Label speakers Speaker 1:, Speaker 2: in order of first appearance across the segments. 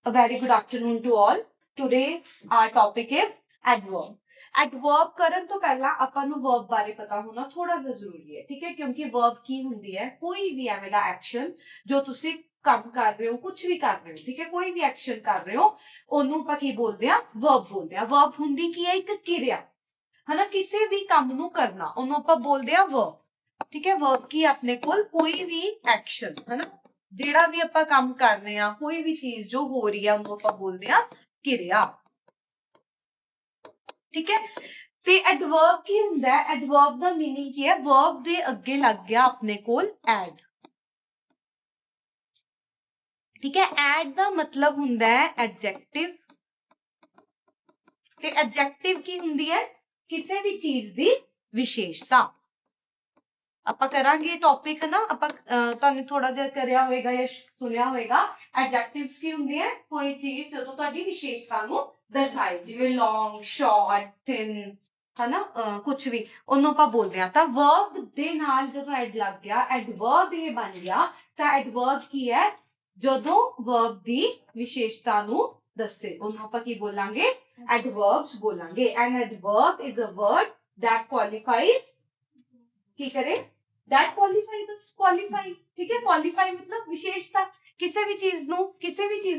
Speaker 1: A very good afternoon to all. Today's our topic is adverb. Adverb ਕਰਨ ਤੋਂ ਪਹਿਲਾਂ ਆਪਾਂ ਨੂੰ verb ਬਾਰੇ ਪਤਾ ਹੋਣਾ ਥੋੜਾ ਜਿਹਾ ਜ਼ਰੂਰੀ ਹੈ, ਠੀਕ ਹੈ? ਕਿਉਂਕਿ verb ਕੀ ਹੁੰਦੀ ਹੈ? ਕੋਈ ਵੀ ਐਵੇਂ ਦਾ ਐਕਸ਼ਨ ਜੋ ਤੁਸੀਂ ਕੰਮ ਕਰ ਰਹੇ ਹੋ, ਕੁਝ ਵੀ ਕਰ ਰਹੇ ਹੋ, ਠੀਕ ਹੈ? ਕੋਈ ਵੀ ਐਕਸ਼ਨ ਕਰ ਰਹੇ ਹੋ, ਉਹਨੂੰ ਆਪਾਂ ਕੀ ਬੋਲਦੇ ਆ? verb ਬੋਲਦੇ ਆ। verb ਹੁੰਦੀ ਕੀ ਹੈ? ਇੱਕ ਕਿਰਿਆ, ਹਨਾ? ਕਿਸੇ ਵੀ ਕੰਮ ਨੂੰ ਕਰਨਾ, ਉਹਨੂੰ ਆਪਾਂ ਬੋਲਦੇ ਆ verb, ਠੀਕ ਹੈ? verb ਕੀ ਆਪਣੇ ਕੋਲ ਕੋਈ ਵੀ ਐਕਸ਼ਨ, ਹਨਾ? ਜਿਹੜਾ ਵੀ ਆਪਾਂ ਕੰਮ ਕਰ ਰਹੇ ਆ, ਕੋਈ ਵੀ ਚੀਜ਼ ਜੋ ਹੋ ਰਹੀ ਆ, ਉਹਨੂੰ ਆਪਾਂ ਬੋਲਦੇ ਆ ਕਿਰਿਆ, ਠੀਕ ਹੈ? ਤੇ ਐਡਵਰਬ ਕੀ ਹੁੰਦਾ ਹੈ? ਐਡਵਰਬ ਦਾ ਮੀਨਿੰਗ ਕੀ ਹੈ? ਵਰਬ ਦੇ ਅੱਗੇ ਲੱਗ ਗਿਆ ਆਪਣੇ ਕੋਲ ਐਡ, ਠੀਕ ਹੈ? ਐਡ ਦਾ ਮਤਲਬ ਹੁੰਦਾ ਹੈ ਐਡਜੈਕਟਿਵ, ਤੇ ਐਡਜੈਕਟਿਵ ਕੀ ਹੁੰਦੀ ਹੈ? ਕਿਸੇ ਵੀ ਚੀਜ਼ ਦੀ ਵਿਸ਼ੇਸ਼ਤਾ। ਆਪਾਂ ਕਰਾਂਗੇ ਟੌਪਿਕ ਨਾ, ਆਪਾਂ ਤੁਹਾਨੂੰ ਥੋੜਾ ਜਿਹਾ ਕਰਿਆ ਹੋਵੇਗਾ ਜਾਂ ਸੁਣਿਆ ਹੋਵੇਗਾ। ਐਡਜੈਕਟਿਵਸ ਕੀ ਹੁੰਦੇ ਆ? ਕੋਈ ਚੀਜ਼ ਜਦੋਂ ਤੁਹਾਡੀ ਵਿਸ਼ੇਸ਼ਤਾ ਨੂੰ ਦਰਸਾਏ, ਜਿਵੇਂ ਲੌਂਗ, ਸ਼ਾਰਟ, ਥਿਨ, ਹਨਾ? ਕੁਝ ਵੀ ਉਹਨੂੰ ਆਪਾਂ ਬੋਲਦੇ ਆ। ਤਾਂ ਵਰਬ ਦੇ ਨਾਲ ਜਦੋਂ ਐਡ ਲੱਗ ਗਿਆ, ਐਡਵਰਬ ਇਹ ਬਣ ਗਿਆ। ਤਾਂ ਐਡਵਰਬ ਕੀ ਹੈ? ਜਦੋਂ ਵਰਬ ਦੀ ਵਿਸ਼ੇਸ਼ਤਾ ਨੂੰ ਦੱਸੇ, ਉਹਨੂੰ ਆਪਾਂ ਕੀ ਬੋਲਾਂਗੇ? ਐਡਵਰਬਸ ਬੋਲਾਂਗੇ। An adverb is a word that qualifies, ਕੀ ਕਰੇ? that qualify, बस qualify, ठीक है? qualify मतलब विशेषता, किसी भी चीज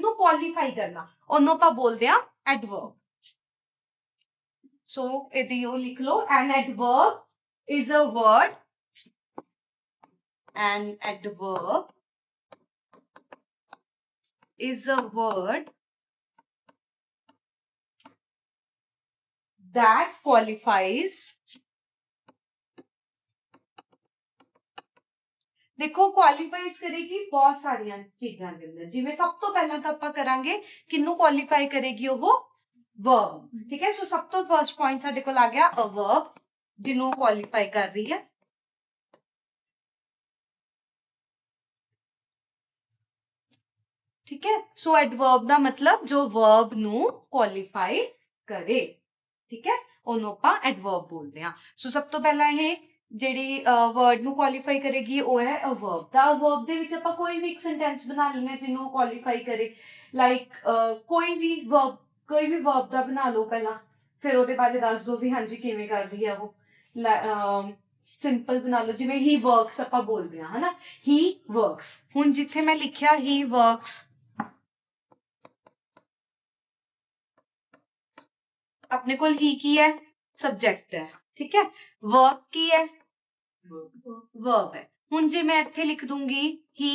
Speaker 1: ਨੂੰ qualify करना, ਉਹਨੂੰ ਆਪਾਂ ਬੋਲਦੇ ਆ adverb। so ਇਹਦੀ ਉਹ ਲਿਖ ਲਓ, an adverb is a word, an adverb is a word that qualifies, ਦੇਖੋ ਕੁਆਲੀਫਾਈਜ਼ ਕਰੇਗੀ ਬਹੁਤ ਸਾਰੀਆਂ ਚੀਜ਼ਾਂ ਦੇ ਅੰਦਰ। ਜਿਵੇਂ ਸਭ ਤੋਂ ਪਹਿਲਾਂ ਤਾਂ ਆਪਾਂ ਕਰਾਂਗੇ ਕਿਹਨੂੰ ਕੁਆਲੀਫਾਈ ਕਰੇਗੀ? ਉਹ verb, ਠੀਕ ਹੈ? ਸੋ ਸਭ ਤੋਂ ਫਰਸਟ ਪੁਆਇੰਟ ਸਾਡੇ ਕੋਲ ਆ ਗਿਆ a verb, ਜਿਹਨੂੰ ਕੁਆਲੀਫਾਈ ਕਰ ਰਹੀ ਹੈ, ਠੀਕ ਹੈ? ਸੋ ਐਡਵਰਬ ਦਾ ਮਤਲਬ ਜੋ verb ਨੂੰ ਕੁਆਲੀਫਾਈ ਕਰੇ, ਠੀਕ ਹੈ? ਉਹਨੂੰ ਆਪਾਂ ਐਡਵਰਬ ਬੋਲਦੇ ਆ। ਸੋ ਸਭ ਤੋਂ ਪਹਿਲਾਂ ਇਹ ਜਿਹੜੀ ਵਰਡ ਨੂੰ ਕੁਆਲੀਫਾਈ ਕਰੇਗੀ ਉਹ ਹੈ ਅ ਵਰਬ। ਤਾਂ ਵਰਬ ਦੇ ਵਿੱਚ ਆਪਾਂ ਕੋਈ ਵੀ ਇੱਕ ਸੈਂਟੈਂਸ ਬਣਾ ਲੈਂਦੇ ਜਿਹਨੂੰ ਕੁਆਲੀਫਾਈ ਕਰੇ। ਲਾਈਕ ਕੋਈ ਵੀ ਵਰਬ ਦਾ ਬਣਾ ਲਓ ਪਹਿਲਾਂ, ਫਿਰ ਉਹਦੇ ਬਾਰੇ ਦੱਸ ਦਿਓ ਵੀ ਹਾਂਜੀ ਕਿਵੇਂ ਕਰਦੀ ਹੈ ਉਹ। ਸਿੰਪਲ ਬਣਾ ਲਓ, ਜਿਵੇਂ ਹੀ ਵਰਕਸ ਆਪਾਂ ਬੋਲਦੇ ਹਾਂ, ਹਨਾ? ਹੀ ਵਰਕਸ। ਹੁਣ ਜਿੱਥੇ ਮੈਂ ਲਿਖਿਆ ਹੀ ਵਰਕਸ, ਆਪਣੇ ਕੋਲ ਹੀ ਕੀ ਹੈ? ਸਬਜੈਕਟ ਹੈ, ਠੀਕ ਹੈ? ਵਰਕ ਕੀ ਹੈ? verb ਹੈ। ਹੁਣ ਜੇ ਮੈਂ ਇੱਥੇ ਲਿਖ ਦੂੰਗੀ he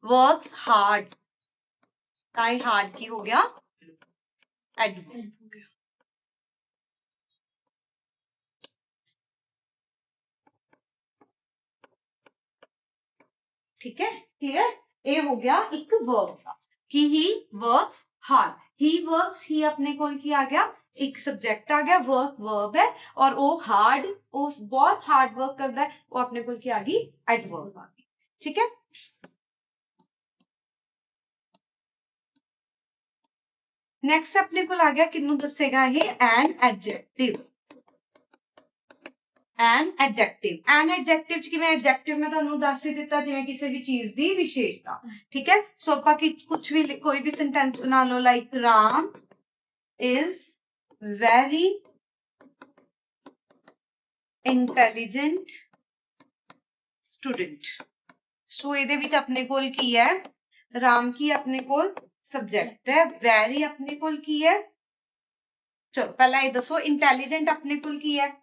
Speaker 1: works hard, ਤਾਂ ਇਹ hard ਕੀ ਹੋ ਗਿਆ? adverb ਹੋ ਗਿਆ, ਠੀਕ ਹੈ? ਕਲੀਅਰ? ਇਹ ਹੋ ਗਿਆ ਇੱਕ verb ਦਾ ਕਿ he works hard, he works, he ਆਪਣੇ ਕੋਲ ਕੀ ਆ ਗਿਆ? ਇੱਕ ਸਬਜੈਕਟ ਆ ਗਿਆ, work verb ਹੈ, ਔਰ ਉਹ hard, ਉਹ ਬਹੁਤ ਹਾਰਡ ਵਰਕ ਕਰਦਾ ਹੈ, ਉਹ ਆਪਣੇ ਕੋਲ ਕੀ ਆ ਗਈ? adverb ਆ ਗਈ, ਠੀਕ ਹੈ? ਨੈਕਸਟ ਆਪਣੇ ਕੋਲ ਆ ਗਿਆ, ਕਿਹਨੂੰ ਦੱਸੇਗਾ ਇਹ? ਐਨ ਐਡਜੈਕਟਿਵ। ਐਨ ਐਡਜੈਕਟਿਵ, ਐਨ ਐਡਜੈਕਟਿਵ ਚ ਕਿਵੇਂ? ਐਡਜੈਕਟਿਵ ਮੈਂ ਤੁਹਾਨੂੰ ਦੱਸ ਹੀ ਦਿੱਤਾ, ਜਿਵੇਂ ਕਿਸੇ ਵੀ ਚੀਜ਼ ਦੀ ਵਿਸ਼ੇਸ਼ਤਾ, ਠੀਕ ਹੈ? ਸੋ ਆਪਾਂ ਕੁਝ ਵੀ ਕੋਈ ਵੀ ਸੈਂਟੈਂਸ ਬਣਾ ਲਓ, like Ram is very intelligent student. So ਇਹਦੇ ਵਿੱਚ ਆਪਣੇ ਕੋਲ ਕੀ ਹੈ? ਰਾਮ ਕੀ ਆਪਣੇ ਕੋਲ ਸਬਜੈਕਟ ਹੈ, ਵੈਰੀ ਆਪਣੇ ਕੋਲ ਕੀ ਹੈ? ਚਲੋ ਪਹਿਲਾਂ ਇਹ ਦੱਸੋ, ਇੰਟੈਲੀਜੈਂਟ ਆਪਣੇ ਕੋਲ ਕੀ ਹੈ?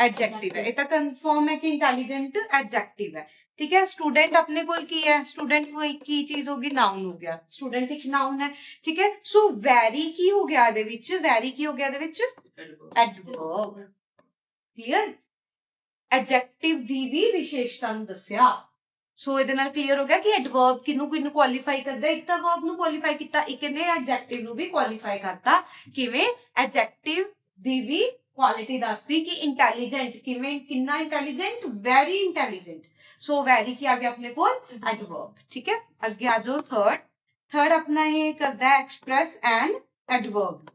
Speaker 1: एडजेक्टिव है। इतना कंफर्म है कि इंटेलिजेंट एडजेक्टिव है, ठीक है? स्टूडेंट अपने कोल की है? स्टूडेंट की चीज होगी? नाउन हो गया, स्टूडेंट एक नाउन है, ठीक है? सो वेरी की हो गया दे विच? वेरी की हो गया दे विच? एडवर्ब। क्लियर? एडजेक्टिव दी भी विशेषता नु दस्या। सो ਇਹਦੇ ਨਾਲ ਕਲੀਅਰ ਹੋ ਗਿਆ ਕਿ ਐਡਵਰਬ ਕਿਹਨੂੰ ਕੁਆਲੀਫਾਈ ਕਰਦਾ? ਇੱਕ ਤਾਂ ਵਰਬ ਨੂੰ ਕੁਆਲੀਫਾਈ ਕੀਤਾ, ਇੱਕ ਨੇ ਐਡਜੈਕਟਿਵ ਨੂੰ ਵੀ ਕੁਆਲੀਫਾਈ ਕਰਤਾ। ਕਿਵੇਂ? ਐਡਜੈਕਟਿਵ ਦੀ ਵੀ क्वालिटी दसती कि इंटेलिजेंट, कितना intelligent? Very intelligent. So very की आ गया अपने को एडवर्ब, ठीक है? अगे आ जाओ थर्ड अपना ये करता है express and adverb.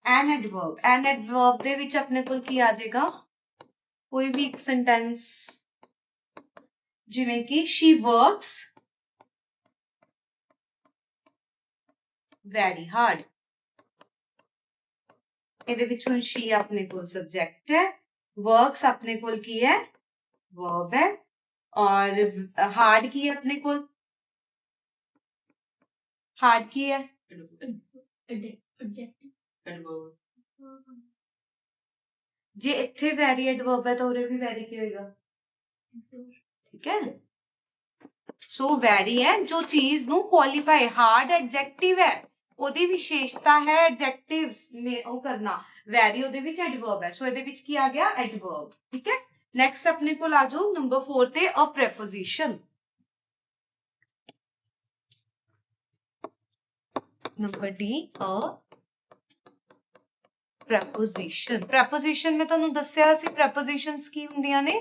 Speaker 1: An adverb दे विच अपने को की आ जाएगा? कोई भी एक सेंटेंस ਜਿਵੇਂ ਕਿ she works very hard। ਇਹਦੇ ਵਿੱਚ ਹੁਣ she ਆਪਣੇ ਕੋਲ subject ਹੈ, works ਆਪਣੇ ਕੋਲ ਕੀ ਹੈ, verb ਹੈ, और hard ਕੀ ਹੈ ਆਪਣੇ ਕੋਲ, hard ਕੀ ਹੈ, ਜੇ ਇੱਥੇ very adverb ਹੈ ਤਾਂ ਉਰੇ ਵੀ very ਕੀ ਹੋਏਗਾ, ठीक है। सो very है जो चीज ਨੂੰ qualify, hard adjective है ਉਹਦੀ ਵਿਸ਼ੇਸ਼ਤਾ ਹੈ adjectives में ਉਹ ਕਰਨਾ, very ਉਹਦੇ ਵਿੱਚ adverb ਹੈ, ਸੋ ਇਹਦੇ ਵਿੱਚ ਕੀ ਆ ਗਿਆ, adverb। ਠੀਕ ਹੈ, ਨੈਕਸਟ ਆਪਣੇ ਕੋਲ ਆ ਜਾਓ ਨੰਬਰ 4 ਤੇ a preposition। Number D a preposition। preposition ਮੈਂ ਤੁਹਾਨੂੰ ਦੱਸਿਆ ਸੀ prepositions ਕੀ ਹੁੰਦੀਆਂ ਨੇ,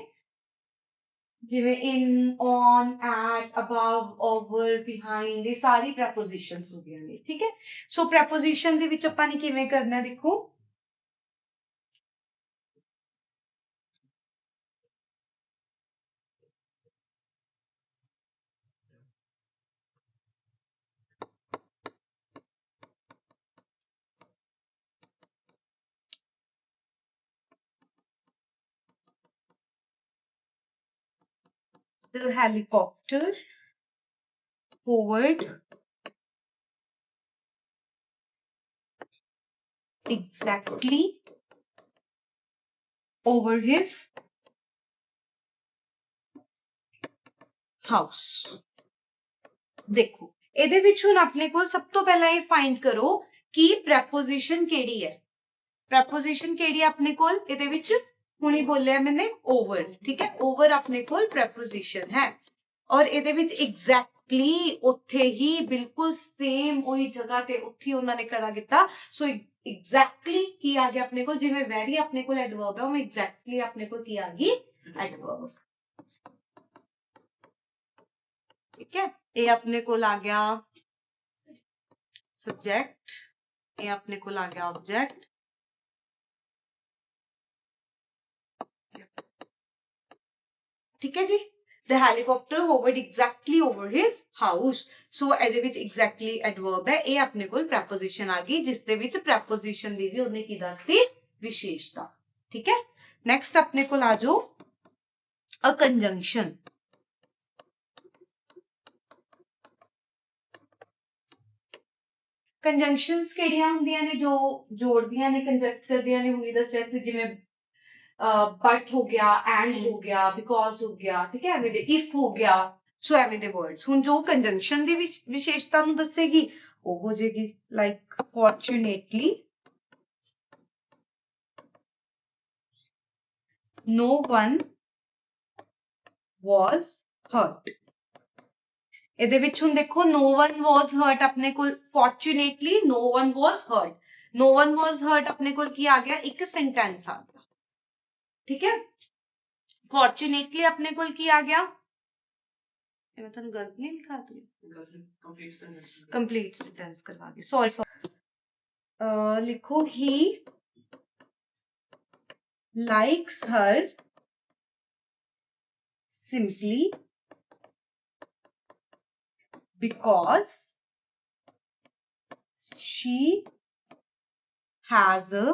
Speaker 1: ਜਿਵੇਂ in, on, at, above, over, behind, ਇਹ ਸਾਰੀ prepositions ਹੁੰਦੀਆਂ ਨੇ। ਠੀਕ ਹੈ, ਸੋ preposition ਦੇ ਵਿੱਚ ਆਪਾਂ ਨੇ ਕਿਵੇਂ ਕਰਨਾ, ਦੇਖੋ the helicopter hovered exactly over his house। ਦੇਖੋ ਇਹਦੇ ਵਿੱਚ ਹੁਣ ਆਪਣੇ ਕੋਲ ਸਭ ਤੋਂ ਪਹਿਲਾਂ ਇਹ ਫਾਈਂਡ ਕਰੋ ਕਿ preposition ਕਿਹੜੀ ਹੈ, preposition ਕਿਹੜੀ ਹੈ ਆਪਣੇ ਕੋਲ, ਇਹਦੇ ਵਿੱਚ ਹੁਣੀ ਬੋਲਿਆ ਮੈंने over। ਠੀਕ ਹੈ, over ਆਪਣੇ ਕੋਲ preposition ਹੈ, ਔਰ ਇਹਦੇ ਵਿੱਚ exactly ਉੱਥੇ ਹੀ ਬਿਲਕੁਲ ਸੇਮ ਉਹੀ ਜਗ੍ਹਾ ਤੇ ਉੱਥੇ ਉਹਨਾਂ ਨੇ ਖੜਾ ਕੀਤਾ, ਸੋ exactly ਕੀ ਆ ਗਿਆ ਆਪਣੇ ਕੋਲ, ਜਿਵੇਂ very ਆਪਣੇ ਕੋਲ adverb ਹੈ ਉਵੇਂ exactly ਆਪਣੇ ਕੋਲ ਕੀ ਆ ਗਈ, adverb। ठीक है, ये अपने को आ गया सब्जेक्ट, ये अपने को आ गया ऑब्जेक्ट। ठीक है जी, the helicopter hovered exactly over his house। so ਇਹਦੇ ਵਿੱਚ exactly adverb है, ਇਹ अपने को preposition आ गई जिस ਦੇ ਵਿੱਚ preposition ਦੀ ਵੀ ਉਹਨੇ ਕੀ ਦੱਸਦੀ, ਵਿਸ਼ੇਸ਼ਤਾ। ठीक है, next अपने को आ जाओ a conjunction। ਕੰਜੰਕਸ਼ਨਸ ਕਿਹੜੀਆਂ ਹੁੰਦੀਆਂ ਨੇ, ਜੋ ਜੋੜਦੀਆਂ ਨੇ, ਕੰਜੰਕਟ ਕਰਦੀਆਂ ਨੇ, ਹੁਣੀ ਦੱਸਿਆ ਸੀ, ਜਿਵੇਂ ਬਟ ਹੋ ਗਿਆ, ਐਂਡ ਹੋ ਗਿਆ, ਬਿਕੋਜ਼ ਹੋ ਗਿਆ। ਠੀਕ ਹੈ, ਐਵੇਂ ਦੇ ਇਫ ਹੋ ਗਿਆ, ਸੋ ਐਵੇਂ ਦੇ ਵਰਡਸ। ਹੁਣ ਜੋ ਕੰਜੰਕਸ਼ਨ ਦੀ ਵਿਸ਼ੇਸ਼ਤਾ ਨੂੰ ਦੱਸੇਗੀ ਉਹ ਹੋ ਜਾਏਗੀ like fortunately no one was hurt। ਇਹਦੇ ਵਿੱਚ ਹੁਣ ਦੇਖੋ no one was hurt ਆਪਣੇ ਕੋਲ, fortunately no one was hurt, no one was hurt ਆਪਣੇ ਕੋਲ ਕੀ ਆ ਗਿਆ, ਇੱਕ sentence ਆ ਗਿਆ। ਠੀਕ ਹੈ, fortunately ਆਪਣੇ ਕੋਲ ਕੀ ਆ ਗਿਆ, ਇਹ ਮੈਂ ਤੁਹਾਨੂੰ ਗਲਤ ਨਹੀਂ ਲਿਖਾ ਦਿੱਤੀ, complete sentence ਕਰਵਾ ਕੇ, sorry ਲਿਖੋ he likes her simply because she has a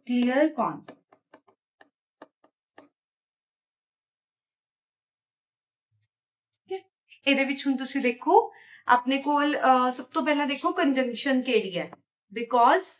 Speaker 1: clear concept। ਇਹਦੇ ਵਿੱਚ ਹੁਣ ਤੁਸੀਂ ਦੇਖੋ ਆਪਣੇ ਕੋਲ ਸਭ ਤੋਂ ਪਹਿਲਾਂ ਦੇਖੋ ਕੰਜੰਕਸ਼ਨ ਕਿਹੜੀ ਹੈ, because।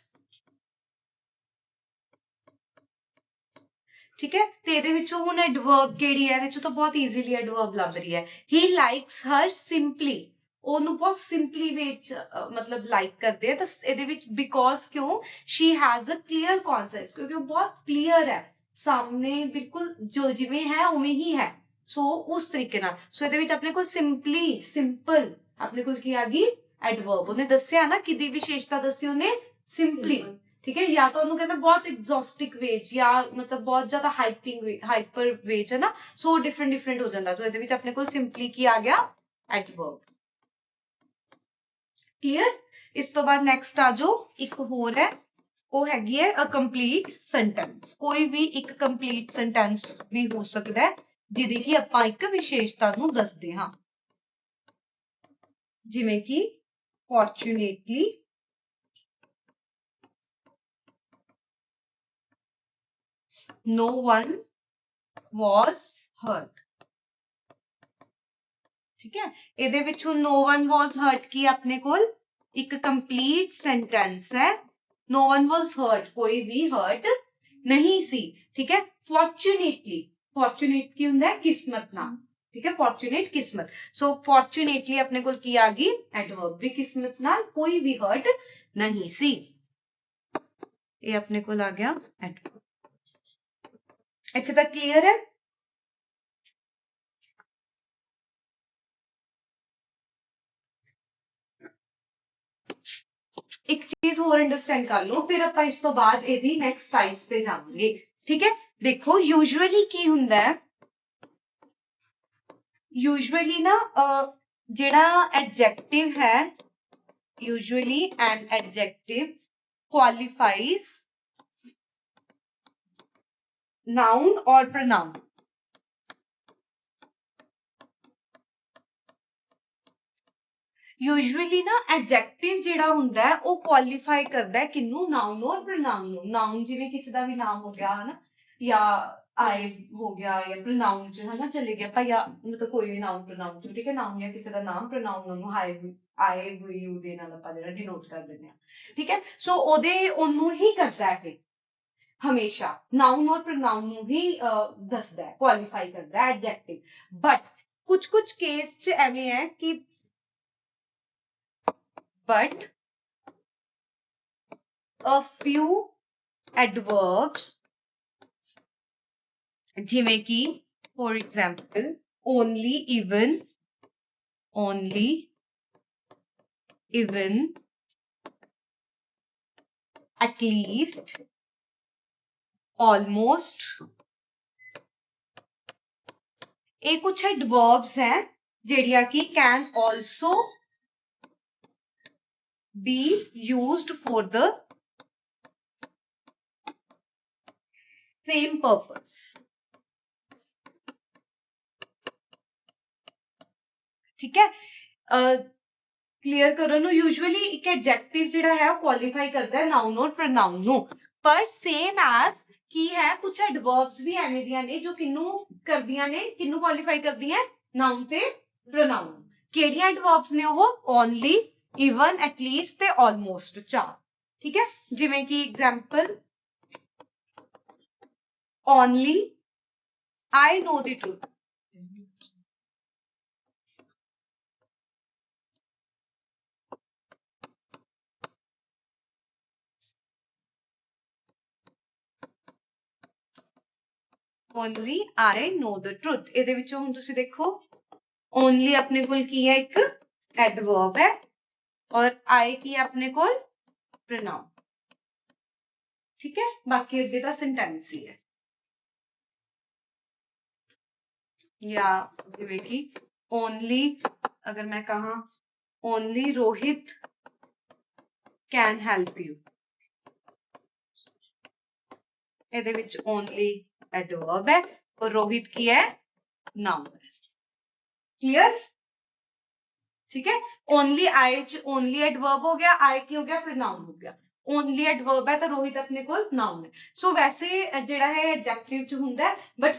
Speaker 1: ਠੀਕ ਹੈ, ਤੇ ਇਹਦੇ ਵਿੱਚੋਂ ਹੁਣ ਐਡਵਰਬ ਕਿਹੜੀ ਹੈ, ਇਹਦੇ ਚੋਂ ਤਾਂ ਬਹੁਤ ਈਜ਼ੀਲੀ ਐਡਵਰਬ ਲੱਭ ਰਹੀ ਹੈ, he likes her simply, ਉਹਨੂੰ ਬਹੁਤ ਸਿੰਪਲੀ ਵਿੱਚ ਮਤਲਬ ਲਾਈਕ ਕਰਦੇ ਆ, ਤਾਂ ਇਹਦੇ ਵਿੱਚ ਬਿਕੋਜ਼ ਕਿਉਂ, she has a clear concept, ਕਿਉਂਕਿ ਉਹ ਬਹੁਤ ਕਲੀਅਰ ਹੈ, ਸਾਹਮਣੇ ਬਿਲਕੁਲ ਜੋ ਜਿਵੇਂ ਹੈ ਉਵੇਂ ਹੀ ਹੈ, ਸੋ ਉਸ ਤਰੀਕੇ ਨਾਲ। ਸੋ ਇਹਦੇ ਵਿੱਚ ਆਪਣੇ ਕੋਲ ਸਿੰਪਲੀ, ਸਿੰਪਲ ਆਪਣੇ ਕੋਲ ਕੀ ਆ ਗਈ, ਐਡਵਰਬ। ਉਹਨੇ ਦੱਸਿਆ ਨਾ ਕਿਹਦੀ ਵਿਸ਼ੇਸ਼ਤਾ ਦੱਸੀ ਉਹਨੇ, ਸਿੰਪਲੀ। ठीक है, या तो ਉਹਨੂੰ ਕਹਿੰਦਾ ਬਹੁਤ ਐਗਜ਼ੌਸਟਿਕ ਵੇਜ, ਜਾਂ ਮਤਲਬ ਬਹੁਤ ਜ਼ਿਆਦਾ ਹਾਈਪਰ ਵੇਜ ਹੈ ਨਾ, ਸੋ ਡਿਫਰੈਂਟ ਹੋ ਜਾਂਦਾ। ਸੋ ਇਹਦੇ ਵਿੱਚ ਆਪਣੇ ਕੋਲ ਸਿੰਪਲੀ ਕੀ ਆ ਗਿਆ, ਐਡਵਰਬ। ਕਲੀਅਰ, ਇਸ ਤੋਂ ਬਾਅਦ ਨੈਕਸਟ ਆ ਜਾਓ, ਇੱਕ ਹੋਰ ਹੈ, ਉਹ ਹੈਗੀ ਹੈ ਅ ਕੰਪਲੀਟ ਸੈਂਟੈਂਸ। ਕੋਈ ਵੀ ਇੱਕ ਕੰਪਲੀਟ ਸੈਂਟੈਂਸ ਵੀ ਹੋ ਸਕਦਾ ਹੈ, ਜਿਹਦੀ ਕਿ ਆਪਾਂ ਇੱਕ ਵਿਸ਼ੇਸ਼ਤਾ ਨੂੰ ਦੱਸਦੇ ਹਾਂ, ਜਿਵੇਂ ਕਿ fortunately, no one was hurt। ठीक है, ਇਹਦੇ ਵਿੱਚੋਂ no one was hurt ਕੀ ਆਪਣੇ ਕੋਲ ਇੱਕ ਕੰਪਲੀਟ ਸੈਂਟੈਂਸ ਹੈ। no one was hurt, ਕੋਈ ਵੀ hurt ਨਹੀਂ ਸੀ। ठीक है, fortunately, fortunate ਕੀ ਹੁੰਦਾ ਹੈ ਕਿਸਮਤ ਨਾਲ। ठीक है, fortunate किस्मत। सो fortunately अपने को की आ गई एडवर्ब भी किस्मत नाल कोई भी हर्ट नहीं सी। ये अपने को आ गया एडवर्ब। इत्थे तक क्लियर है? एक चीज और अंडरस्टैंड कर लो, फिर आप इस तो बाद एदी नेक्स्ट साइड्स ते जावांगे। ठीक है, देखो यूजुअली की हुंदा है, यूजुअली ना जेड़ा एडजेक्टिव है, usually an adjective qualifies noun और प्रोनाउन। यूजुअली ना एडजेक्टिव जेड़ा हुंदा है वो क्वालीफाई करदा है किन्नू, नाउन और प्रोनाउन नू। नाउन जिवें किसी दा भी नाम हो गया है ना, या आई हो गया, या प्रोनाउन च है ना चले गया पर, या मतलब कोई भी नाउन प्रोनाउन च। ठीक है, नाउन या किसी दा नाम, प्रोनाउन ओनू आई वी यू दे नाल आपां जेड़ा डिनोट कर दिंदे हां। ठीक है, सो ओदे ओनू ही करदा है फिर हमेशा नाउन और प्रोनाउन नू ही दसदा है, क्वालीफाई करदा है एडजेक्टिव। बट कुछ कुछ केस च एवें है कि but a few adverbs जिवें कि for example only, even, at least, almost, ये कुछ adverbs हैं जेड़ियां कि can also be used for the same purpose। ठीक है, क्लियर करो नो। यूजुअली एक एडजेक्टिव जेड़ा है क्वालीफाई करता है नाउन और प्रोनाउन नो, पर सेम एज की है कुछ एडवर्ब्स भी एवें दियां ने जो किन्नू करदियां ने, किन्नू क्वालीफाई करदियां नाउन ते प्रोनाउन। केड़ियां एडवर्ब्स ने वो? ओनली, इवन, एटलीस्ट ते ऑलमोस्ट, चार। ठीक है, जिवें कि example only I know the truth. Only I know the truth, ਇਹਦੇ ਵਿੱਚੋਂ ਹੁਣ ਤੁਸੀਂ ਦੇਖੋ ओनली अपने कोल की है एक एडवर्ब है और आई की अपने कोल प्रोनाउन। ठीक है, बाकी अगे का सेंटेंस ही है। या जिवें कि ओनली अगर मैं कहा only Rohit can help you, ਇਹਦੇ ਵਿੱਚ ओनली एडवर्ब है और रोहित की है नाउन। क्लियर? ठीक है, ओनली आई ओनली एडवर्ब हो गया, आई की हो गया, फिर नाउन हो गया। ओनली एडवर्ब है तो रोहित अपने को नाउन है। सो वैसे जेड़ा है एडजेक्टिव च हुंदा है, बट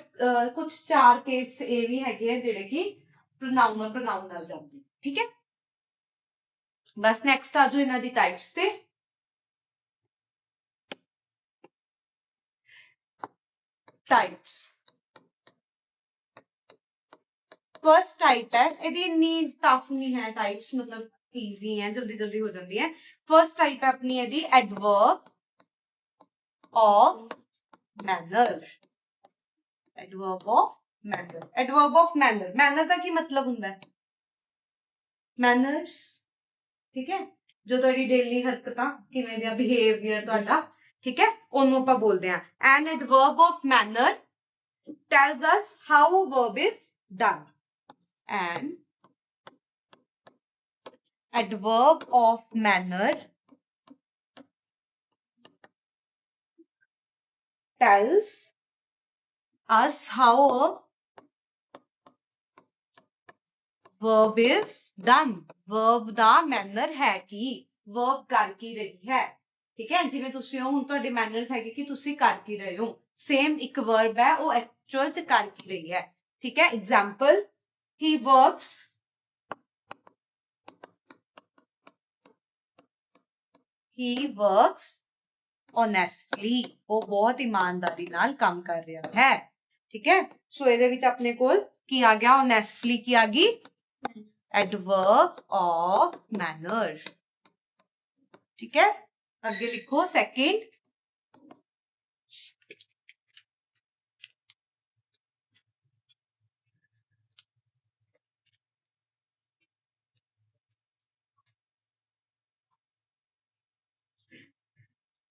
Speaker 1: कुछ चार केस ये भी हैगे हैं जेड़े कि प्रोनाउन और प्रोनाउन नाल जांदे। ठीक है, बस नेक्स्ट आ जाओ इन्हां दी टाइप्स ते। टाइप्स फर्स्ट टाइप है, यदि इतनी टफ नहीं है टाइप्स, मतलब इजी है, जल्दी जल्दी हो जाती है। फर्स्ट टाइप है अपनी यदि adverb of manner. Adverb of manner, adverb of manner, manner का की मतलब हुंदा है मैनर्स। ठीक है, जो तुहाडी डेली हरकतां किवें दा बिहेवियर तुहाडा, ठीक है, ओनू आपां बोलदे हां। An adverb of manner tells us how a verb is done, and adverb of manner tells us how a verb is done, verb the manner ਹੈ ਕੀ, verb ਕਰ ਕੀ ਰਹੀ ਹੈ, ਠੀਕ ਹੈ। ਜਿਵੇਂ ਤੁਸੀਂ ਹੋ ਹੁਣ ਤੁਹਾਡੇ manners ਹੈਗੇ ਕਿ ਤੁਸੀਂ ਕਰ ਕੀ ਰਹੇ ਹੋ, same ਇੱਕ verb ਹੈ ਉਹ actual ਚ ਕਰ ਕੀ ਰਹੀ ਹੈ, ਠੀਕ ਹੈ। example, he works honestly, ਉਹ ਬਹੁਤ ਇਮਾਨਦਾਰੀ ਨਾਲ ਕੰਮ ਕਰ ਰਿਹਾ ਹੈ, ਠੀਕ ਹੈ। ਸੋ ਇਹਦੇ ਵਿੱਚ ਆਪਣੇ ਕੋਲ ਕੀ ਆ ਗਿਆ, honestly ਕੀ ਆ ਗਈ, adverb of manner, ठीक है। आगे लिखो सेकंड,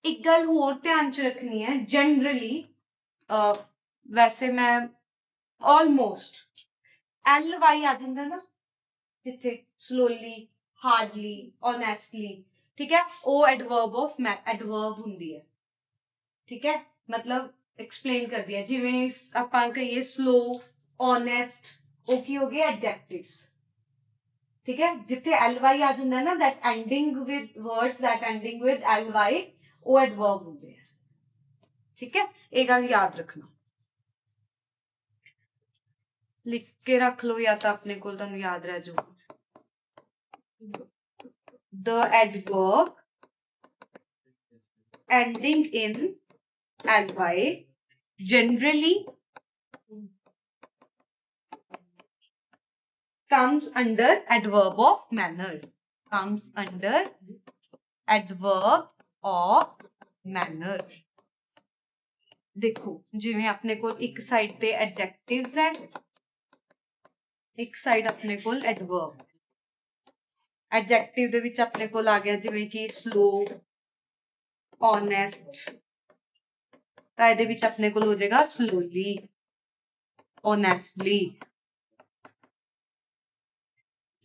Speaker 1: एक गल होर ध्यान च रखनी है, जनरली वैसे मैं ऑलमोस्ट LY आ जाता ना जिथे, स्लोली, हार्डली, ऑनेस्टली, ठीक है, वो एडवर्ब ऑफ एडवर्ब हुंदी है, ठीक है। मतलब एक्सप्लेन कर दिया, जिवें आपां कहिए स्लो, ऑनेस्ट, वो की हो गए एडजेक्टिव्स, ठीक है। जिथे LY आ जाता है ना, that ending with words that ending with LY, वो एडवर्ब होंगे, ठीक है। ये गल याद रखना, लिख के रख लो या तो अपने को तुहानू याद रह जाओ। The adverb ending in ly generally comes under adverb of manner, comes under adverb of manner। देखो जिवें अपने को एक साइड ते एडजेक्टिव्स है, एक साइड अपने को एडवर्ब, एडजेक्टिव दे विच अपने को आ गया जिवें कि स्लो, ऑनेस्ट, तां इहदे विच अपने को हो जाएगा स्लोली, ऑनेस्टली,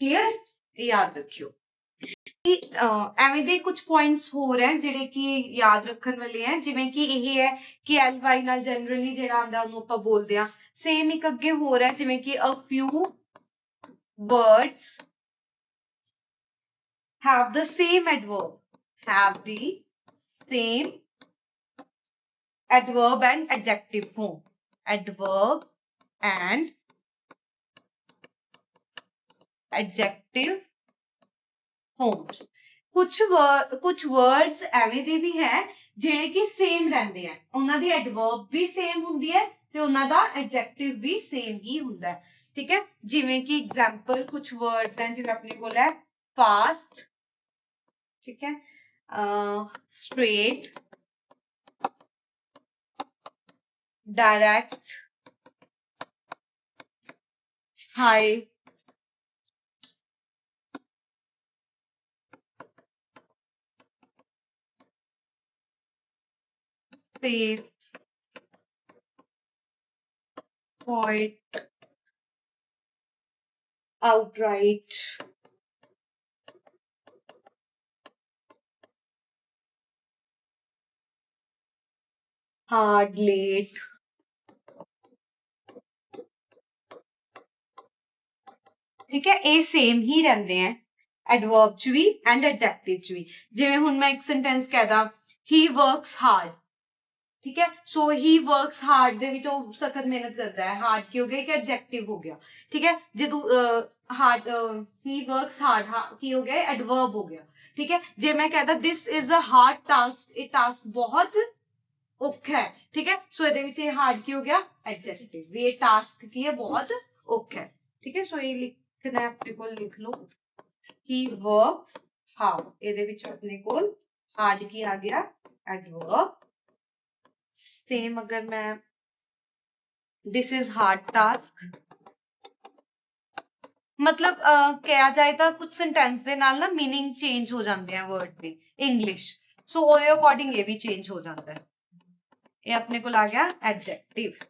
Speaker 1: क्लियर, याद रखियो। एवें दे कुछ पॉइंट्स होर हैं जिहड़े कि याद रखण वाले हैं, जिवें कि यह है कि LY नाल जनरली जिहड़ा आंदा ओनू आपां बोलदे आ। सेम एक अगे होर है जिवें कि a few words have the same adverb, have the same adverb and adjective form, adverb and adjective forms। कुछ वर्ड्स एवें दे भी है जिहड़े कि सेम रहंदे हैं, उन्हां दी एडवर्ब भी सेम हुंदी है ते उन्हां दा एडजेक्टिव भी सेम ही हुंदा है, ठीक है। जिवें कि एग्जांपल कुछ वर्ड्स हैं जिवें अपने कोल है फास्ट, ठीक है, straight, direct, high, safe, point, outright, hard, late, ठीक है। ये सेम ही रहंदे हैं एडवर्ब च भी एंड एडजेक्टिव च भी। जिवें हुण मैं एक सेंटेंस कहदा ही वर्क्स हार्ड, ठीक है, सो ही वर्क्स हार्ड दे विच ओह सख्त मेहनत करदा है, हार्ड की हो गया, एक एडजेक्टिव हो गया, ठीक है। जे तू हार्ड, ही वर्क्स हार्ड की हो गया, एडवर्ब हो गया, ठीक है। जे मैं कहदा this is a hard task, ये टास्क बहुत औखा है, ठीक है, सो ਇਹਦੇ ਵਿੱਚ ਇਹ हार्ड की हो गया, एडजेक्टिव, ये टास्क की है बहुत औखा है, ठीक है। सो ये लिखना है अपने को, लिख लो he works hard, ਇਹਦੇ ਵਿੱਚ अपने को हार्ड की आ गया एडवर्ब। सेम अगर मैं दिस इज हार्ड टास्क, मतलब कहा जाए तो कुछ सेंटेंस दे नाल ना मीनिंग चेंज हो जाते हैं वर्ड दे इंग्लिश, सो ਉਹਦੇ अकॉर्डिंग ये भी चेंज हो जाता है, ये अपने को आ गया एडजेक्टिव।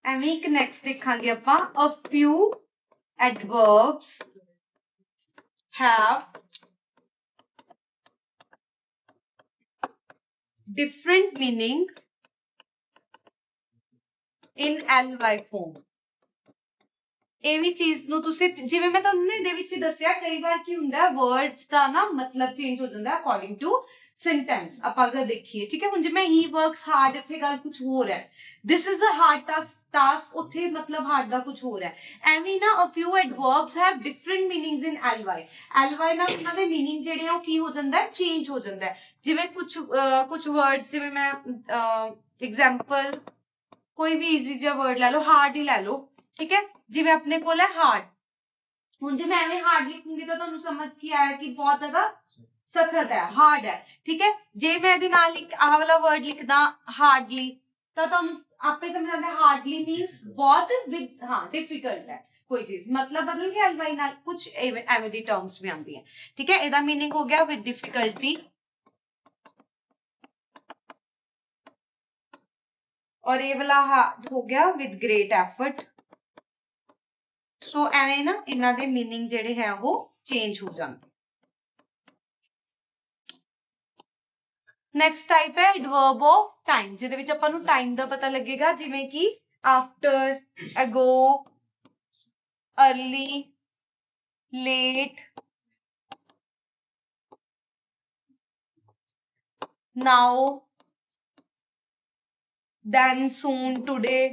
Speaker 1: एवें एक नैक्सट देखांगे आपां a few adverbs have different meaning in ly form। ਇਹ ਵੀ ਚੀਜ਼ ਨੂੰ ਤੁਸੀਂ ਜਿਵੇਂ ਮੈਂ ਤੁਹਾਨੂੰ ਇਹਦੇ ਵਿੱਚ ਦੱਸਿਆ ਕਈ ਵਾਰ ਕੀ ਹੁੰਦਾ ਵਰਡਸ ਦਾ ਨਾ ਮਤਲਬ ਚੇਂਜ ਹੋ ਜਾਂਦਾ ਅਕੋਰਡਿੰਗ ਟੂ ਸੈਂਟੈਂਸ। ਆਪਾਂ ਅਗਰ ਦੇਖੀਏ ਠੀਕ ਹੈ ਹੁਣ ਜਿਵੇਂ ਹੀ ਵਰਕਸ ਹਾਰਡ ਇੱਥੇ ਗੱਲ ਕੁਝ ਹੋਰ ਹੈ this is a hard task ਉੱਥੇ ਮਤਲਬ ਹਾਰਡ ਦਾ ਕੁਝ ਹੋਰ ਹੈ। ਐਵੇਂ ਨਾ a few adverbs have different meanings in L Y ਨਾਲ ਉਹਨਾਂ ਦੇ ਮੀਨਿੰਗ ਜਿਹੜੇ ਆ ਉਹ ਕੀ ਹੋ ਜਾਂਦਾ ਚੇਂਜ ਹੋ ਜਾਂਦਾ ਜਿਵੇਂ ਕੁਝ ਵਰਡਸ ਜਿਵੇਂ ਮੈਂ ਐਗਜ਼ਾਮਪਲ ਕੋਈ ਵੀ ਈਜ਼ੀ ਜਿਹਾ ਵਰਡ ਲੈ ਲਓ ਹਾਰਡ ਹੀ ਲੈ ਲਓ ਠੀਕ ਹੈ ਜਿਵੇਂ ਆਪਣੇ ਕੋਲ ਹੈ ਹਾਰਡ ਹੁਣ ਜੇ ਮੈਂ ਐਵੇਂ ਹਾਰਡ ਲਿਖੂੰਗੀ ਤਾਂ ਤੁਹਾਨੂੰ ਸਮਝ ਕੀ ਆਇਆ ਕਿ ਬਹੁਤ ਜ਼ਿਆਦਾ ਸਖਤ ਹੈ ਹਾਰਡ ਹੈ ਠੀਕ ਹੈ ਜੇ ਮੈਂ ਇਹਦੇ ਨਾਲ ਇੱਕ ਆਹ ਵਾਲਾ ਵਰਡ ਲਿਖਦਾ ਹਾਰਡਲੀ ਤਾਂ ਤੁਹਾਨੂੰ ਆਪੇ ਸਮਝ ਆਉਂਦਾ ਹਾਰਡਲੀ ਮੀਨਸ ਬਹੁਤ ਵਿਦ ਹਾਂ ਡਿਫਿਕਲਟ ਹੈ ਕੋਈ ਚੀਜ਼ ਮਤਲਬ ਬਦਲ ਗਿਆ ਐਲਵਾਈ ਨਾਲ ਕੁਝ ਐਵੇਂ ਦੀ ਟਰਮਸ ਵੀ ਆਉਂਦੀਆਂ ਠੀਕ ਹੈ ਇਹਦਾ ਮੀਨਿੰਗ ਹੋ ਗਿਆ ਵਿਦ ਡਿਫਿਕਲਟੀ और ये वाला हो गया विद ग्रेट एफर्ट। सो एवें ना इन्हां दे मीनिंग जेडे है वो चेंज हो जाते। नेक्स्ट टाइप है एडवर्ब ऑफ टाइम जिहदे विच आपां नूं टाइम दा पता लगेगा जिवें कि after ago early late now then soon today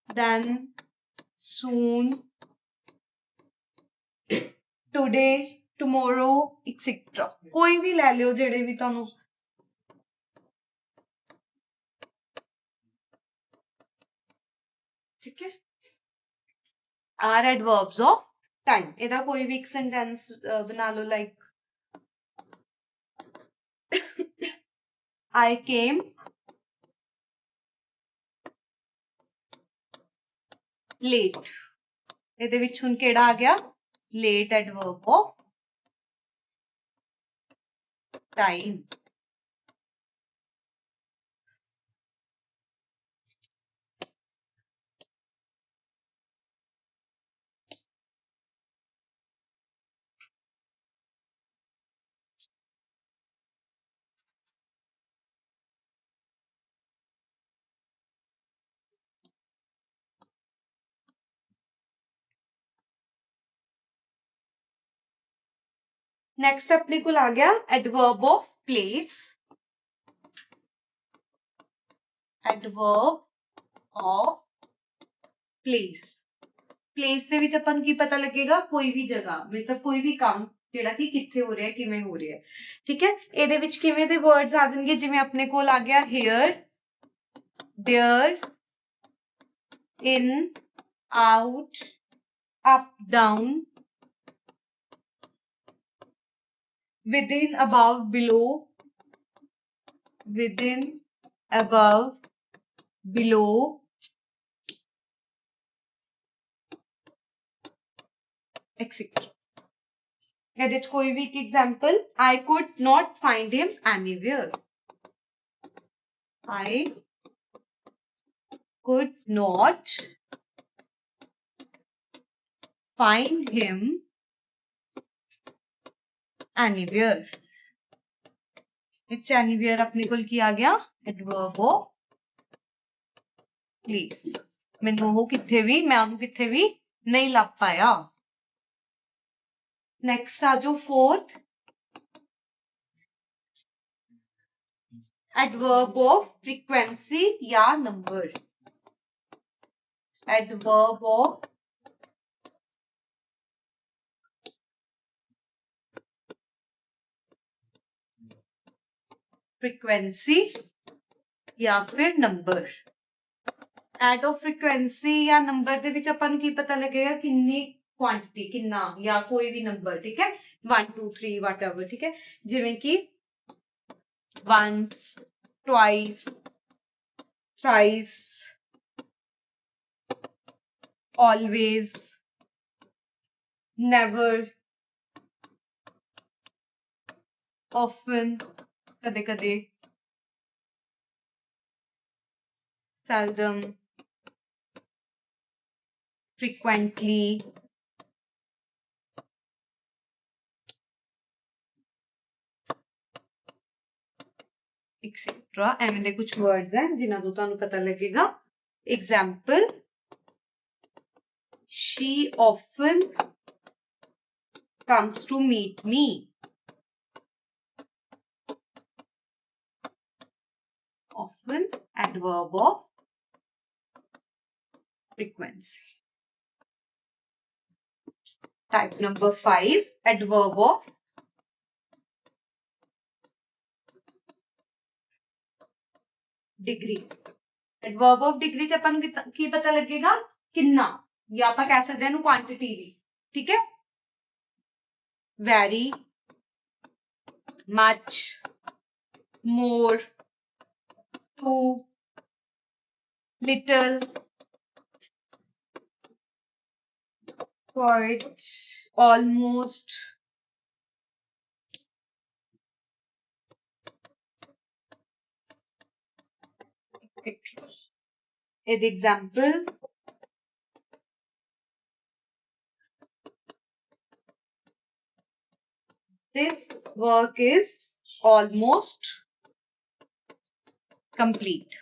Speaker 1: then soon today tomorrow etc कोई भी ले लियो जेड़े भी तुहानू ठीक है आर एडवर्ब्स ऑफ टाइम एदा कोई भी एक सेंटेंस बना लो लाइक I came late ਇਹਦੇ ਵਿੱਚ ਹੁਣ ਕਿਹੜਾ ਆ ਗਿਆ late adverb of time। Next अपने को आ गया adverb of place. Adverb of place place ਦੇ ਵਿੱਚ ਆਪਾਂ ਨੂੰ ਕੀ ਪਤਾ ਲੱਗੇਗਾ ਕੋਈ ਵੀ ਜਗ੍ਹਾ ਮਤਲਬ ਕੋਈ ਵੀ ਕੰਮ ਜਿਹੜਾ ਕਿ ਕਿੱਥੇ ਹੋ ਰਿਹਾ ਹੈ ਕਿਵੇਂ ਹੋ ਰਿਹਾ ਹੈ ਠੀਕ ਹੈ ਇਹਦੇ ਵਿੱਚ ਕਿਵੇਂ ਦੇ ਵਰਡਸ ਆ ਜਾਣਗੇ ਜਿਵੇਂ ਆਪਣੇ ਕੋਲ ਆ ਗਿਆ here there in out up down within above below within above below etc ਇਹਦੇ ਚ ਕੋਈ ਵੀ ਇੱਕ example I could not find him anywhere I could not find him anywhere it's anywhere अपने कोल की आ गया adverb of place मैनू वो किथे भी मैं ਉਹਨੂੰ किथे भी नहीं ਲੱਭ पाया। नेक्स्ट आ जो फोर्थ एडवर्ब ऑफ फ्रीक्वेंसी या नंबर। एडवर्ब ऑफ फ्रीक्वेंसी या फिर नंबर। एड ऑफ फ्रीक्वेंसी या नंबर दे विच आपां नूं की पता लगेगा किन्नी क्वांटिटी किन्ना या कोई भी नंबर ठीक है 1 2 3 व्हाटएवर ठीक है जिवें कि once twice thrice always never often कदे कदे seldom frequently, एक्सेट्रा एवं दे कुछ वर्ड्स हैं जिन्हां तो तुहानू पता लगेगा. Example, she often comes to meet me. Often, adverb of frequency. Type number 5, adverb of degree. Adverb of degree च अपन की पता लगेगा कितना, या आप कह सकते हैं क्वांटिटी भी. ठीक है. Very, much, more, too, little, quite, almost, an example, this work is almost complete.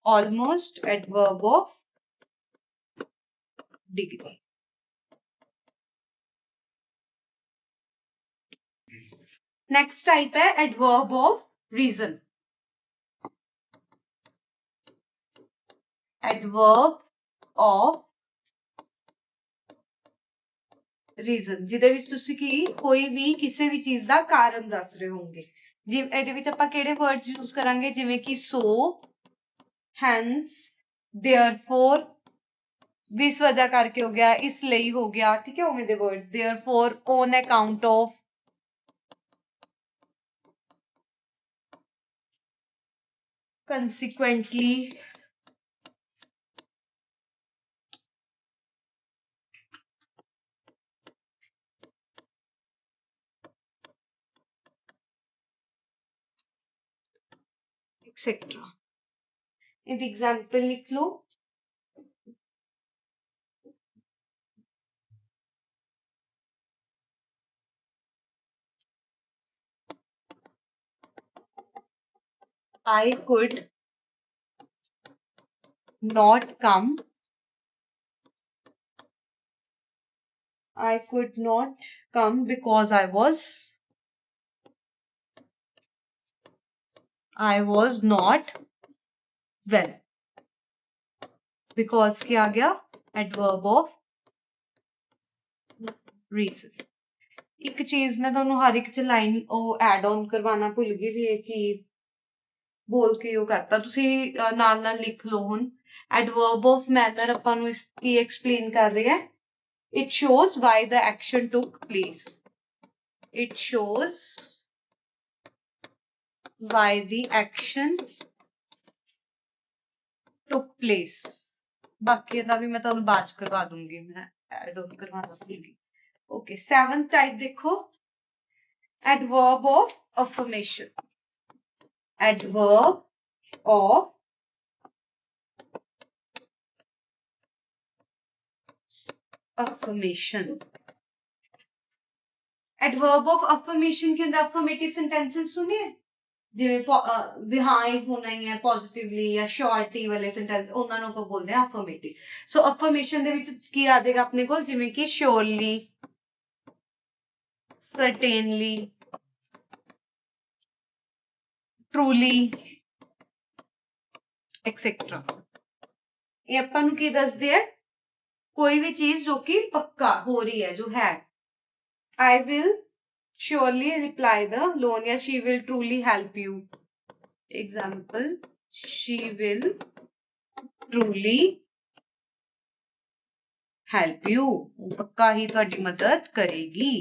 Speaker 1: Almost, adverb of degree. Next type है adverb of reason. Adverb of reason जिदे विच तुसी की कोई भी किसी भी चीज का कारण दस रहे होंगे. ਇਹਦੇ ਵਿੱਚ ਆਪਾਂ ਕਿਹੜੇ वर्ड्स यूज करांगे ਜਿਵੇਂ कि so, hence, therefore, इस वजह करके हो गया, इसलिए हो गया. ठीक है. उमें the words therefore, on account of, consequently, etcetera. एक एग्जांपल लिख लो. I could not come. I could not come because I was not well. Because क्या आ गया? Adverb of reason. एक चीज मैं ਤੁਹਾਨੂੰ हर एक च लाइन ਉਹ ਐਡ ऑन ਕਰਵਾਉਣਾ ਭੁੱਲ ਗਈ ਵੀ ਕਿ ਬੋਲ ਕੇ ਉਹ ਕਰਤਾ. ਤੁਸੀਂ ਨਾਲ ਨਾਲ ਲਿਖ ਲਓ. ਹੁਣ adverb of manner ਆਪਾਂ ਨੂੰ ਇਸ ਕੀ ਐਕਸਪਲੇਨ ਕਰ ਰਿਹਾ ਹੈ. It shows why the action took place. It shows why the action took place. बाकी ਦਾ भी मैं ਤੁਹਾਨੂੰ ਬਾਅਦ ਚ ਕਰਵਾ ਦੂੰਗੀ. मैं ਐਡ ऑन ਕਰਵਾਉਣਾ ਭੁੱਲ ਗਈ. ओके. 7th टाइप देखो, adverb of affirmation. Adverb of affirmation. Adverb of affirmation के अंदर affirmative sentences सुनिए जिवें भी हाँ एक होना ही है पॉजिटिवली या श्योरिटी वाले सेंटेंस ਉਹਨਾਂ ਨੂੰ ਆਪਾਂ ਬੋਲਦੇ ਆ affirmative. सो affirmation ਦੇ ਵਿੱਚ ਕੀ ਆ ਜਾਏਗਾ ਆਪਣੇ ਕੋਲ ਜਿਵੇਂ ਕਿ surely, certainly, truly, etc. ਇਹ ਆਪਾਂ ਨੂੰ ਕੀ ਦੱਸਦੇ ਆ कोई भी चीज जो कि पक्का हो रही है जो है. I will surely reply the loan या she will truly help you. Example, she will truly help you. पक्का ही ਤੁਹਾਡੀ मदद करेगी.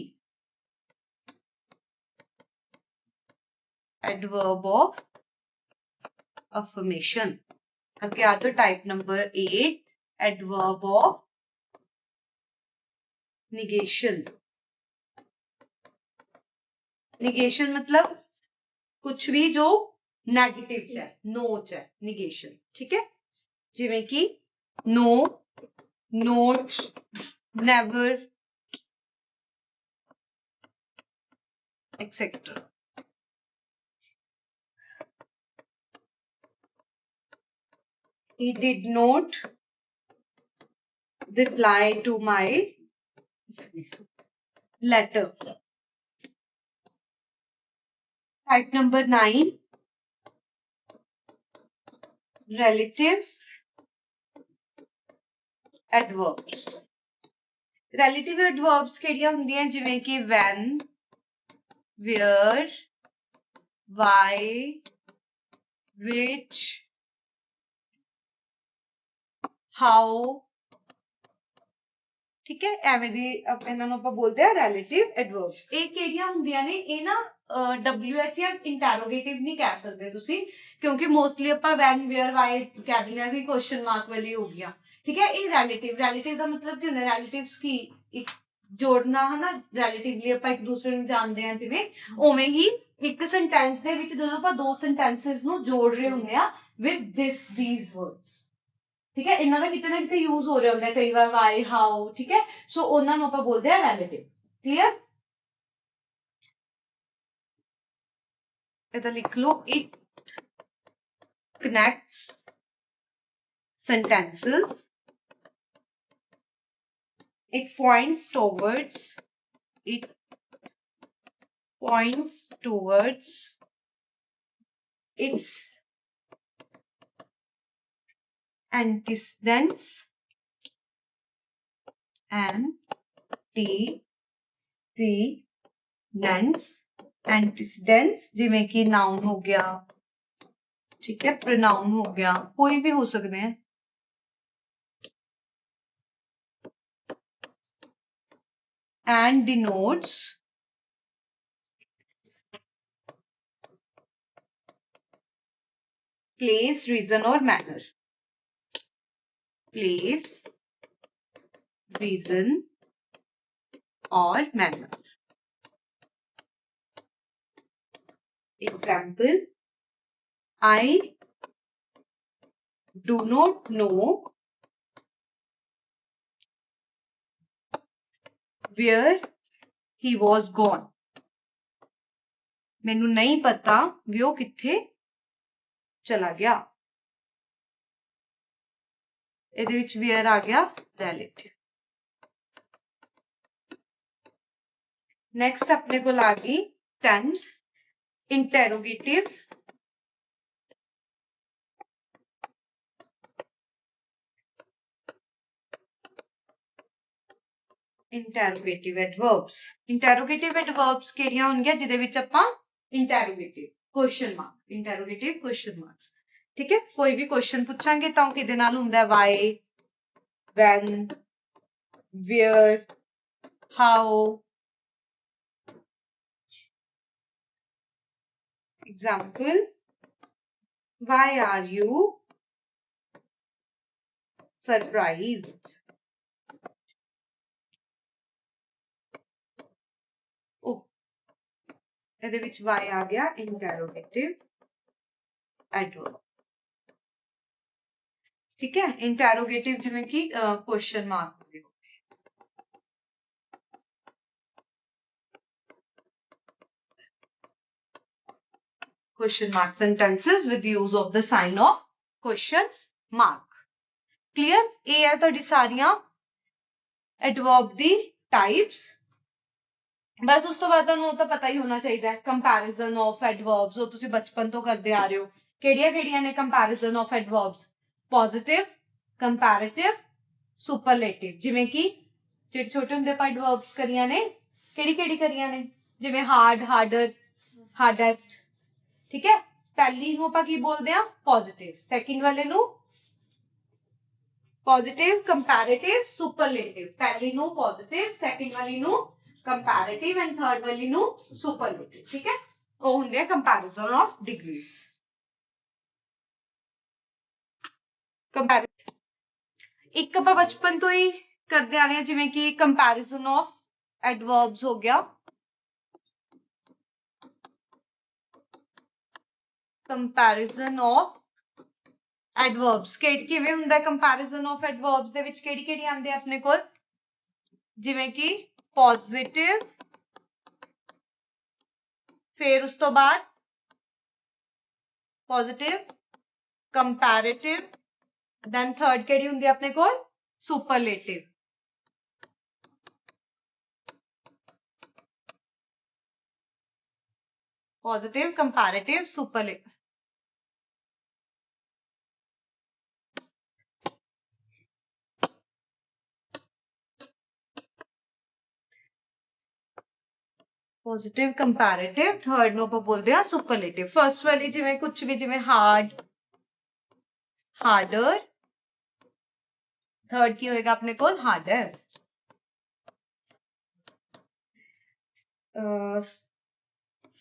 Speaker 1: Adverb of affirmation. आगे आता type number 8, adverb of negation. negation मतलब कुछ भी जो नेगेटिव है, नो है, negation. ठीक है. जिवें कि no, not, never, etc. He did not reply to my letter. Type number 9. Relative adverbs. Relative adverbs ਕਿਹੜੀਆਂ ਹੁੰਦੀਆਂ ਜਿਵੇਂ ਕਿ when, where, why, which, how, ठीक है ਐਵੇਂ ਦੀ ਇਹਨਾਂ ਨੂੰ ਆਪਾਂ ਬੋਲਦੇ ਆ relative adverbs। ਇਹ ਕਿਹੜੀਆਂ ਹੁੰਦੀਆਂ ਨੇ ਇਹ ਨਾ WH ਜਾਂ interrogative ਨਹੀਂ ਕਹਿ ਸਕਦੇ ਤੁਸੀਂ ਕਿਉਂਕਿ ਮੋਸਟਲੀ ਆਪਾਂ when, where, why ਕਹਿ ਦਿੰਦੇ ਆ ਵੀ question mark ਵਾਲੀ ਹੋ ਗਈਆਂ ठीक है ਇਹ relative ਦਾ ਮਤਲਬ ਕੀ ਹੁੰਦਾ relatives ਕੀ ਇੱਕ ਜੋੜਨਾ ਹੈ ਨਾ relatively ਆਪਾਂ ਇੱਕ ਦੂਸਰੇ ਨੂੰ ਜਾਣਦੇ ਆ ਜਿਵੇਂ ਉਵੇਂ ਹੀ ਇੱਕ ਸੈਂਟੈਂਸ ਦੇ ਵਿੱਚ ਜਦੋਂ ਆਪਾਂ ਦੋ ਸੈਂਟੈਂਸਸ ਨੂੰ ਜੋੜ ਰਹੇ ਹੁੰਦੇ ਆ with these words ठीक है इन्होंने कितने ना कितने यूज हो रहे होंगे कई बार वाई हाउ ठीक है सो उन्होंने ਆਪਾਂ बोलते हैं relative क्लियर इधर लिख लो it connects sentences it points towards its antecedents antecedents जिवें कि नाउन हो गया ठीक है प्रोनाउन हो गया कोई भी हो सकते हैं and denotes place reason or manner place reason or manner example I do not know where he was gone मैनू नहीं पता भी वो किथे चला गया ਇਹਦੇ ਵਿੱਚ where ਆ ਗਿਆ relative नेक्स्ट अपने को आ गई 10th interrogative adverbs ਕਿਹੜੀਆਂ ਹੋਣਗੀਆਂ ਜਿਹਦੇ ਵਿੱਚ ਆਪਾਂ interrogative question marks ठीक है कोई भी क्वेश्चन पूछांगे ਤਾਂ ਕਿਹਦੇ ਨਾਲ ਹੁੰਦਾ why when where how example why are you surprised oh ਇਹਦੇ ਵਿੱਚ why ਆ ਗਿਆ interrogative adverb ठीक है इंटेरोगेटिव जिवें कि क्वेश्चन मार्क हो गए question mark sentences with use of the sign of question mark clear ये है तुहाडी सारियां एडवर्ब दी टाइप्स बस उस तो बाद तुहानू तो पता ही होना चाहिए कंपैरिजन ऑफ एडवर्ब्स जो तुसी बचपन तो करते आ रहे हो केड़ियां-केड़ियां ने comparison of adverbs positive comparative superlative जिवें कि जेडे छोटे हुंदे पर एडवर्ब्स करियां ने केड़ी-केड़ी करियां ने जिवें हार्ड हार्डर हार्डेस्ट ठीक है पहली नू आपां की बोलदे आ पॉजिटिव सेकंड वाले नू पॉजिटिव कंपैरेटिव सुपरलेटिव पहली नू पॉजिटिव सेकंड वाली नू कंपैरेटिव एंड थर्ड वाली नू सुपरलेटिव ठीक है वो हुंदे आ कंपैरिजन ऑफ डिग्रीज कंपैरिजन एक ਆਪਾਂ बचपन तो ही करते आ रहे हैं जिवें कि कंपैरिजन ऑफ एडवर्ब्स हो गया कंपैरिजन ऑफ एडवर्ब्स किवें हुंदा है कंपैरिजन ऑफ एडवर्ब्स दे विच केड़ी आंदे अपने कोल जिवें कि पॉजिटिव फिर उस तो बाद पॉजिटिव कंपैरेटिव देन थर्ड केड़ी हुंदी अपने कोल superlative positive comparative superlative positive comparative third ਨੂੰ ਆਪਾਂ ਬੋਲਦੇ ਆ ਸੁਪਰਲੇਟਿਵ ਫਰਸਟ ਵਾਲੀ ਜਿਵੇਂ ਕੁਝ ਵੀ ਜਿਵੇਂ ਹਾਰਡ ਹਾਰਡਰ थर्ड की होएगा अपने को हार्डेस्ट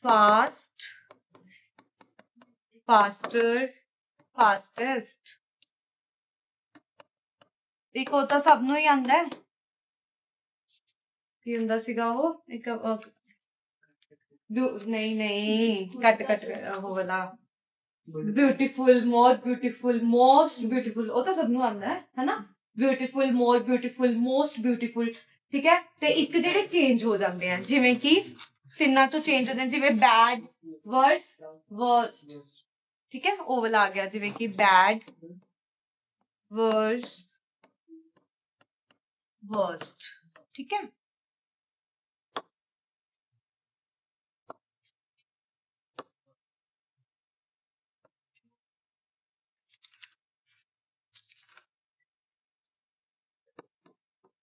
Speaker 1: फास्ट फास्टर फास्टेस्ट एक होता सब नु ही आंदा है की हुंदा सीगा वो एक नहीं नहीं कट वो वाला beautiful more beautiful most beautiful वो तो सब नु आंदा है ना beautiful more beautiful most beautiful ठीक है ते एक जेडे चेंज हो जाते हैं जिवें कि तिन्ना चो चेंज होते हैं जिवें बैड वर्स वर्स्ट ठीक है ओ वाला आ गया जिवें कि बैड वर्स वर्स्ट ठीक है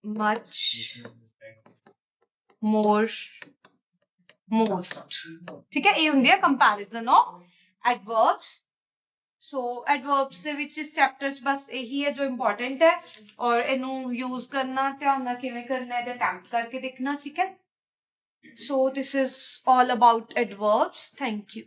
Speaker 1: much more most ठीक है ये हुंदी है comparison of adverbs so adverbs ਦੇ ਵਿੱਚ ਇਸ ਚੈਪਟਰ 'ਚ ਬਸ ਇਹੀ ਹੈ ਜੋ ਇੰਪੋਰਟੈਂਟ ਹੈ ਔਰ ਇਹਨੂੰ ਯੂਜ਼ ਕਰਨਾ ਧਿਆਨ ਨਾਲ ਕਿਵੇਂ ਕਰਨਾ ਹੈ ਤੇ ਅਟੈਂਪਟ ਕਰਕੇ ਦੇਖਣਾ ਠੀਕ ਹੈ so this is all about adverbs thank you